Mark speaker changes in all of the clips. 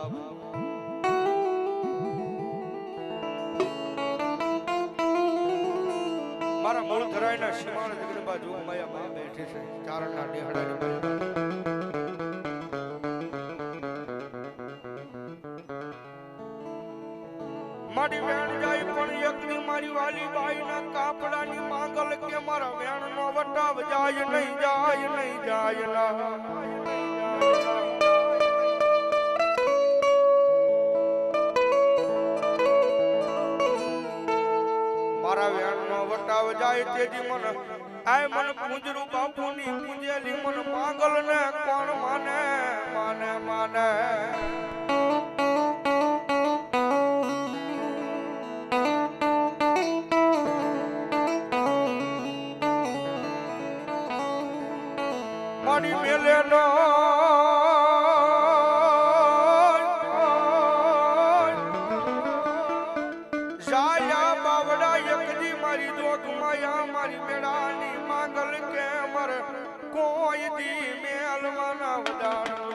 Speaker 1: બાપ મારા મૂળ ધરાયના સીમાણ જગદંબા જોગમાયા માં બેઠી છે ચારણના ડેહડાની મારી વેણ જાય પણ એકની મારી વાલી બાઈના કાપડાની માંગલ કે મારા વેણનો વટાવ જાય નહીં જાય નહીં જાય ના મારા વેણનો વટાવ જાય તેજી મન આય મન પૂંજરું બાપુની પૂંજેલી મન માંગલ ને કોણ માને માને માને મારી મેલે નો જાયા બાવડા એકદી મારી જોગ માયા મારી મેળાની માંગલ કે મર કોઈ દી મેલવાના વડાણો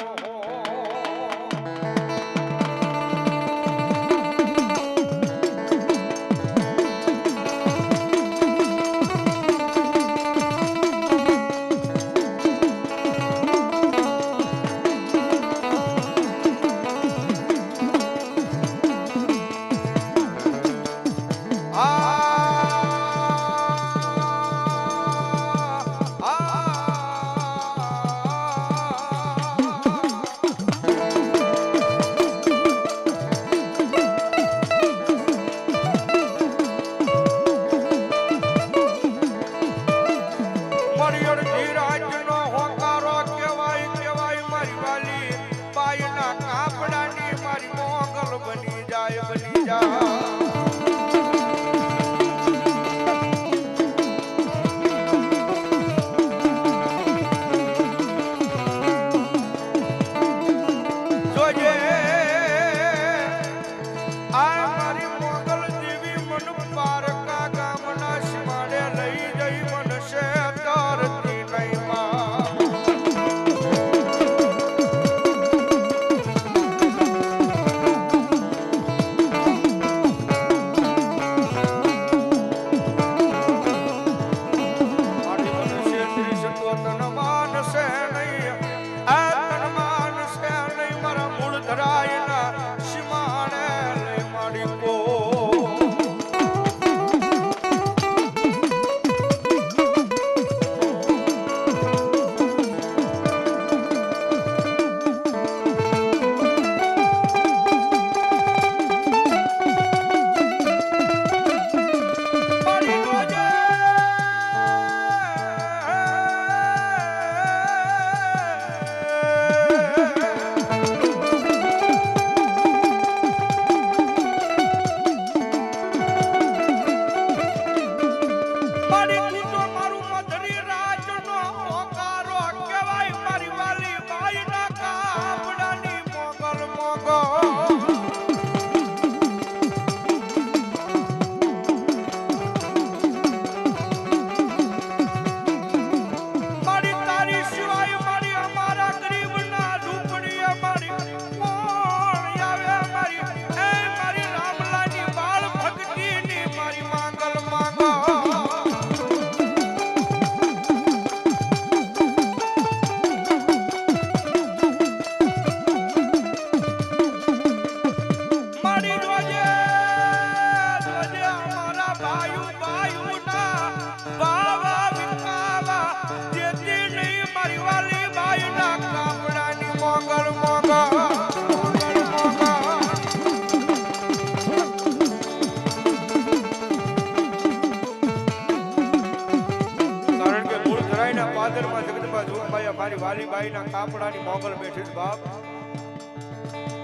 Speaker 1: મારી વાલી બાઈના કાપડાની મોગલ બેઠી બાપ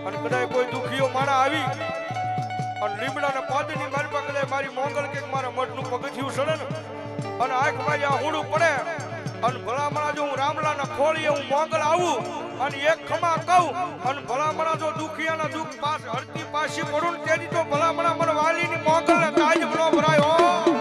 Speaker 1: અને કદાચ કોઈ દુખીઓ માણા આવી અને લીમડાના પાદની મારી પાસે કદાચ મારી મોગલ કે મારા મઠનું પગથિયું સડે ને અને આંખ મારી આ હુડું પડે અને ભલામણા જો હું રામલાના ખોળીએ હું મોગલ આવું અને એક ખમા કહું અને ભલામણા જો દુખિયાના દુઃખ પાસ હરતી પાછી પડું ને તેની તો ભલામણા મને વાલીની મોગલને તાજ ન ભરાય હો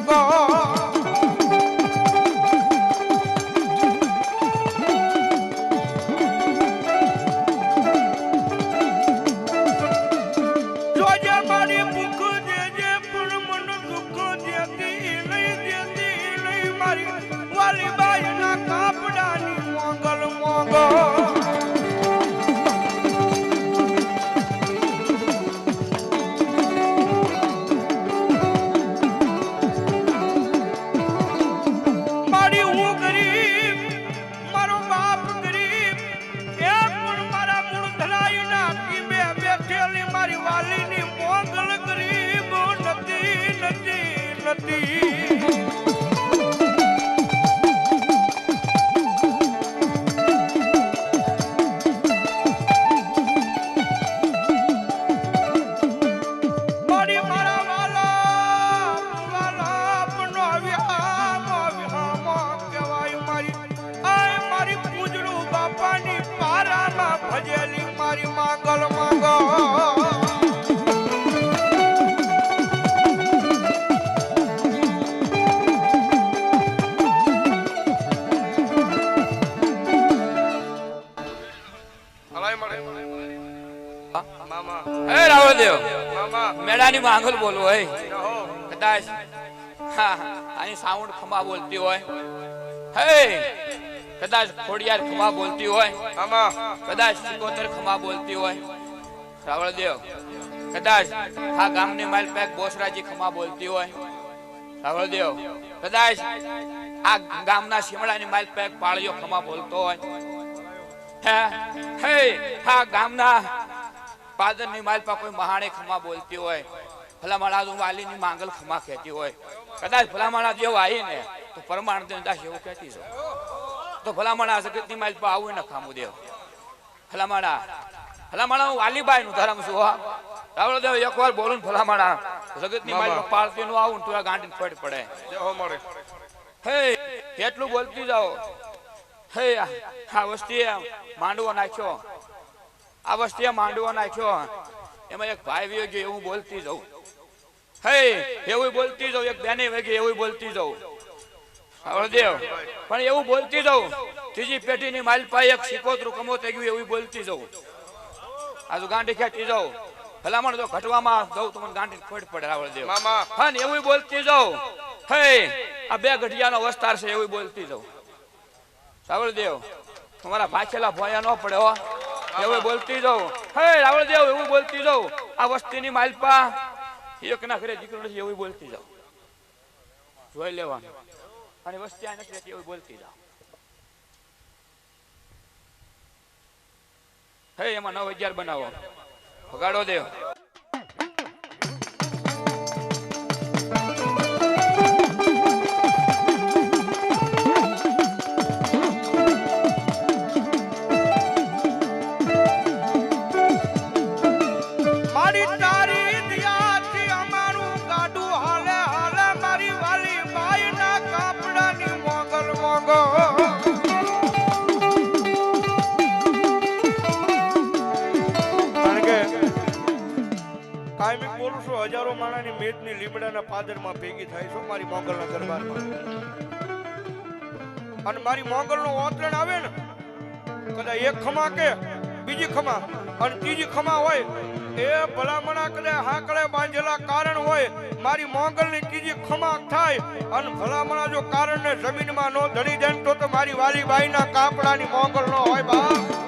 Speaker 1: મોગો જોજે મારી ભૂખ દેજે પણ મન દુઃખ દેતી નહીં મારી વાલી બાઈના કાપડાની મોગલ મોગો ભજેલી મારી માંગલ માંગો મામા
Speaker 2: હે રાવળદેવ
Speaker 1: મામા
Speaker 2: મેળાની માંગલ બોલવો હોય કદાચ અહીં સાઉન્ડ ખમા બોલતી હોય હે કદાચ ખોડિયાર ખમા બોલતી હોય
Speaker 1: મામા
Speaker 2: કદાચ સિકોતર ખમા બોલતી હોય રાવળદેવ કદાચ આ ગામની માલ પેક બોસરાજી ખમા બોલતી હોય રાવળદેવ કદાચ આ ગામના શિમળાની માલ પેક પાળિયો ખમા બોલતો હોય હે આ ગામના પાદરની માલ પા કોઈ મહાણે ખમા બોલતી હોય ભલામણા વાલીની માંગલ ખમા કહેતી હોય કદાચ ભલામણા જેવું આવી ને તો પરમાણ દાસ એવું કહેતી છે તો ભલામણા જગતની માલ પા આવું ને ખામું દેવ ભલામણા હું વાલીબાઈ નું ધર્મ છું રાવળદેવ એકવાર બોલું ભલામણા જગતની માલ પા પાળતી નું આવું તું ગાંઠી ફેટ પડે હે એટલું બોલતી જાઓ હે આ વસ્તીએ માંડવો નાખ્યો આ વસ્તીએ માંડવો નાખ્યો એમાં એક ભાઈ વ્યો ગયો એવું બોલતી જાઉં હે એવું બોલતી જાઉં એક બેને વેગી એવું બોલતી જાઉં રાવળદેવ પણ એવું બોલતી જાઉં ત્રીજી પેઢીની માલપાઈ એક સિકોતરું કમો થઈ ગયું એવું બોલતી જાઉં આજુ ગાંઠી ખેંચી જાઉં ભલામણ જો ઘટવામાં જાઉં તો મને ગાંઠી ખોટ પડે રાવળદેવ
Speaker 1: મામા
Speaker 2: હા ને એવું બોલતી જાઉં હે આ બે ગઢિયાનો વસ્તાર છે એવું બોલતી જાઉં રાવળદેવ તમારા ભાખેલા ભોયા ન પડે હો એવું બોલતી જાઉં હે રાવળદેવ એવું બોલતી જાઉં આ વસ્તીની માલપા એક ના ઘરે દીકરો નથી એવું બોલતી જાઉં જોઈ લેવાનું અને વસ્તી આ નથી રહેતી એવું બોલતી જાઉં હે એમાં 9,000 બનાવો ભગાડો દેવ
Speaker 1: હજારો માણાની મેદની લીમડાના પાદરમાં ભેગી થાય છો મારી મોગલના દરબારમાં અને મારી મોગલનો ઓતરણ આવે ને કદાચ એક ખમા કે બીજી ખમા અને ત્રીજી ખમા હોય એ ભલામણા કદાચ હાકળે બાંધેલા કારણ હોય મારી મોગલની ત્રીજી ખમા થાય અને ભલામણા જો કારણને જમીનમાં નો ધરી દે તો મારી વાલી બાઈના કાપડાની મોગલ નો હોય બા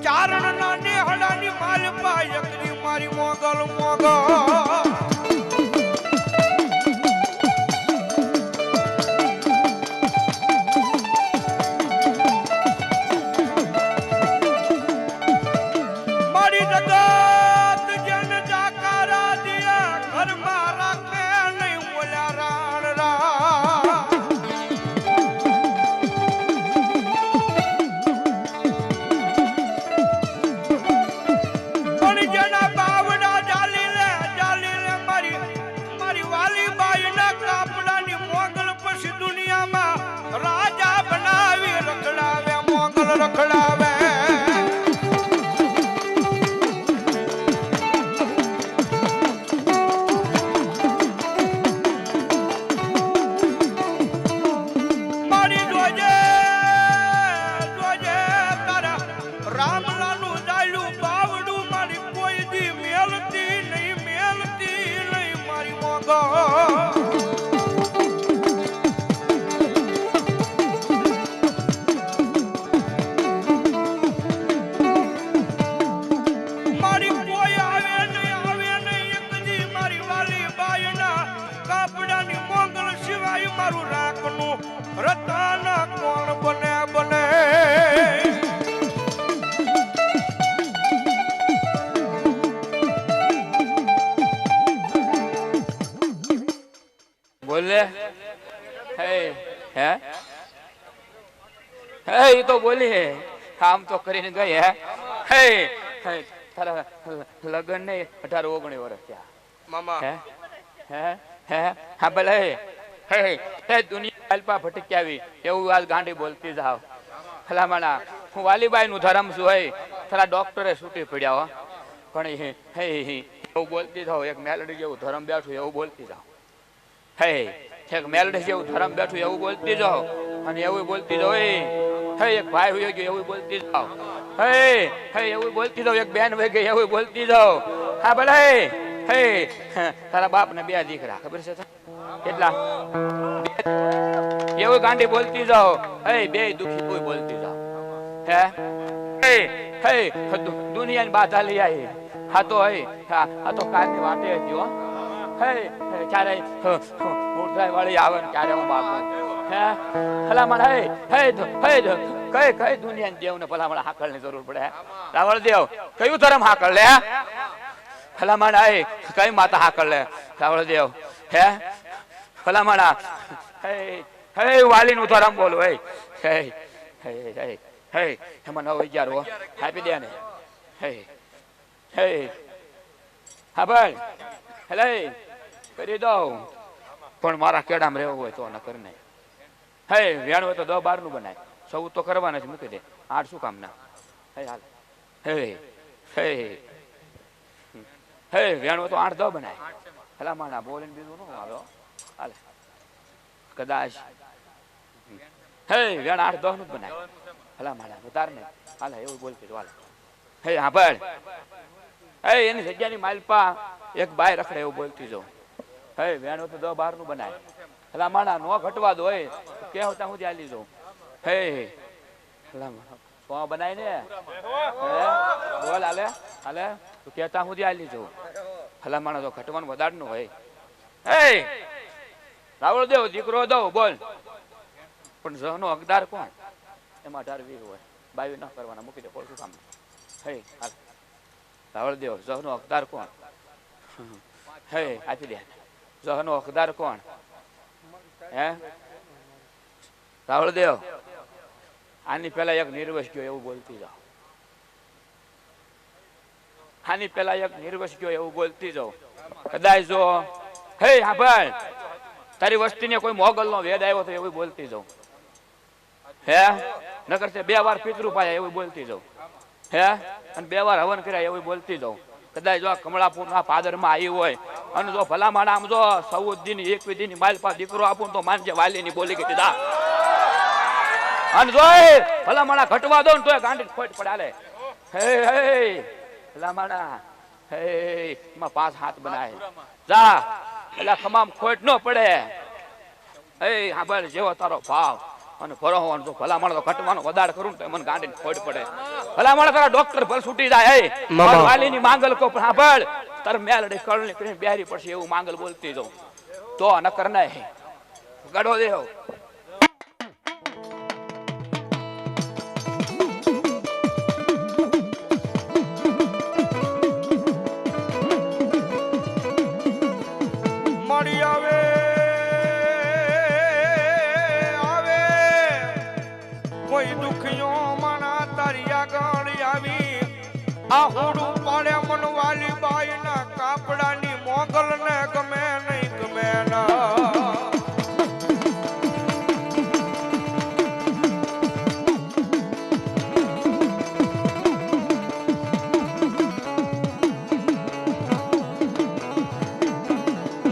Speaker 1: ચારણ ના નેહડાની માલ પાયકની મારી મોગલ મોગલ રામનું રતન કોણ બને બને
Speaker 2: બોલે હે હે હે ઈ તો બોલી કામ તો કરીને ગઈ હે હે તારા લગન ને 18-19 વર્ષ થયા
Speaker 1: મામા
Speaker 2: હે હે હે હા ભલે હે હે દુનિયા અલ્પા ભટકી આવી એવું આજ ગાંડી બોલતી જાવ ફલામણા હું વાલીબાઈ નું ધર્મ છું હે તારા ડોક્ટરે છૂટી પડ્યા હો પણ હે એવું બોલતી જાવ એક મેલડી જેવું ધર્મ બેઠું એવું બોલતી જાવ હે એક મેલડી જેવું ધર્મ બેઠું એવું બોલતી જાવ અને એવું બોલતી જાવ હે એક ભાઈ હોય ગયો એવું બોલતી જાવ હે એવું બોલતી જાવ એક બેન હોય ગઈ એવું બોલતી જાવ હા ભલે હે તારા બાપ ને 2 દીકરા ખબર છે કેટલા એવું ગાંડી બોલતી જાવ હે 2 દુખી કોઈ બોલતી જાવ હે હે દુનિયાની બાધા લઈ આવી હા તો હે આ તો કાલની વાટે હતી હો હે ક્યારે ઉઠાઈ વાળી આવે ને ક્યારે હું બાપુ હે ભલામણ હે કઈ દુનિયાની દેવ ને ભલામણ હાકળ ની જરૂર પડે રાવણ દેવ કયું ધર્મ હાકળ લે ભલામણ હે કઈ માતા હાકળ લે રાવણ દેવ હે ભલામણ હે વાલી નું ધર્મ બોલો હે એમાં 9-11 હો આપી દે ને હે હા ભાઈ હેલે કરી દઉં પણ મારા કેડામાં રહેવું હોય તો ન કર નહીં હે વેણ હોય તો 10-12 નું બનાય સૌ તો કરવાના જ મૂકી દે 8 શું કામ ના હે હાલ હે વેણ હોય તો 8-10 બનાય હલા માણા બોલીને બીજું ન આવ્યો હાલે કદાચ હે વેણ 8-10 નું જ બનાય હલા માણા વધારે નહીં હાલે એવું બોલતી હાલ હે હા ભાઈ એની જગ્યાની માલપા એક બાય રખડે એવું બોલતી જો હે વેણ તો 10-12 નું બનાય હલા માણા નો ઘટવા દો હે કેવું ત્યાં સુધી આલી જો હે હલા માણા સો બનાય ને બોલ હાલે હાલે તું કેતા સુધી આલી જો હલા માણા તો ઘટવાનું વધારે નું હોય હે રાવળ દેવ દીકરો દો બોલ પણ જહનો હકદાર કોણ એમાં 18-20 હોય 22 ન કરવાના મૂકી દે શું કામ હે હાલ રાવળ દેવ જહનો હકદાર કોણ હે આપી દે જહનો હકદાર કોણ હે રાવળ દેવ આની પેલા એક નિર્વસ ગયો એવું બોલતી જાઓ આની પેલા એક નિર્વસ ગયો એવું બોલતી જાઓ કદાચ જો હે હા ભાઈ તારી વસ્તીને કોઈ મોગલ નો વેદ આવ્યો તો એવું બોલતી જાઉં હે નકર છે 2 વાર પિતૃ પાયા એવું બોલતી જાઉં હે અને 2 વાર હવન કર્યા એવું બોલતી જાઉં કદાચ જો કમળાપુર ના પાદર માં આવી હોય અને જો ભલા માણા આમ જો 14 દિન 21 દિન માલપા દીકરો આપું તો માનજે વાલી ની બોલી ગઈ દા અને જો ભલા માણા ઘટવા દો ને તો ગાંડી ખોટ પડાલે હે ભલા માણા હે માં 5 હાથ બનાય જા એટલે ખમામ ખોટ ન પડે હે હા ભાઈ જેવો તારો ભાવ અને ફરવાનું જો ભલા માણસ ઘટવાનો વધારે કરું ને તો મને ગાંડીને ખોટ પડે ભલા માણસ તારા ડોક્ટર ભલ છૂટી જાય હે વાલીની માંગલ કો પણ સાંભળ તાર મેલડી કળની કરીને બેરી પડશે એવું માંગલ બોલતી જાઉં તો ન કર નહીં ગડો દેવ
Speaker 1: મળી આવે કોઈ દુખિયો માણા તારી આગળ આવી આ હોડું પાડે મન વાલી બાઈ ના કાપડાની મોગલ ને ગમે નહીં ગમે ના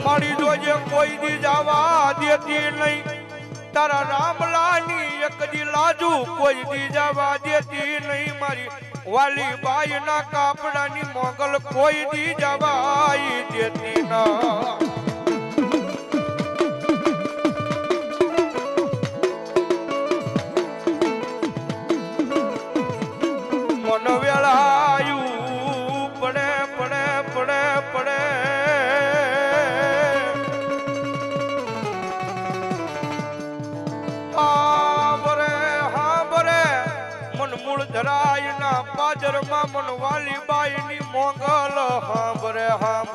Speaker 1: મળી જોજે કોઈ દી જવા દેતી નહીં તારા રામલાની એક દી લાજુ કોઈ દી જવા દેતી નહીં મારી વાલી બાઈ ના કાપડાની મોગલ કોઈ દી જવા દેતી ના મન વેળાયું પડે પડે પડે પડે મન વાલી બાઈ ની મોગલ હાંભરે હાંભરે